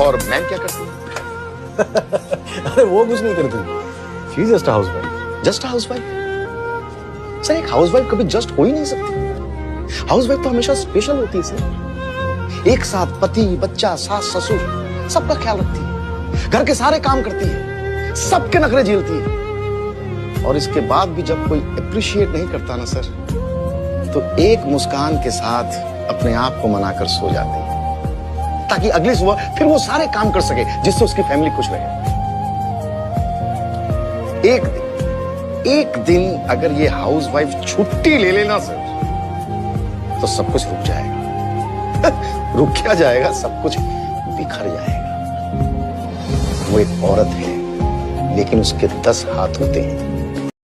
और मैम क्या करती है? अरे वो कुछ नहीं करती, she is just a housewife. Just housewife? Sir एक हाउसवाइफ कभी जस्ट हो ही नहीं सकती। हाउसवाइफ तो हमेशा स्पेशल होती है सर। एक साथ पति, बच्चा, सास, ससुर सबका ख्याल रखती है, घर के सारे काम करती है, सबके नखरे झेलती है, और इसके बाद भी जब कोई अप्रिशिएट नहीं करता ना सर, तो एक मुस्कान के साथ अपने आप को मनाकर सो जाती है, ताकि अगली सुबह फिर वो सारे काम कर सके जिससे उसकी फैमिली खुश रहे। एक दिन अगर ये हाउसवाइफ छुट्टी ले लेना सर, तो सब कुछ रुक जाएगा। रुक क्या जाएगा, सब कुछ बिखर जाएगा। वो एक औरत है, लेकिन उसके 10 हाथ होते हैं।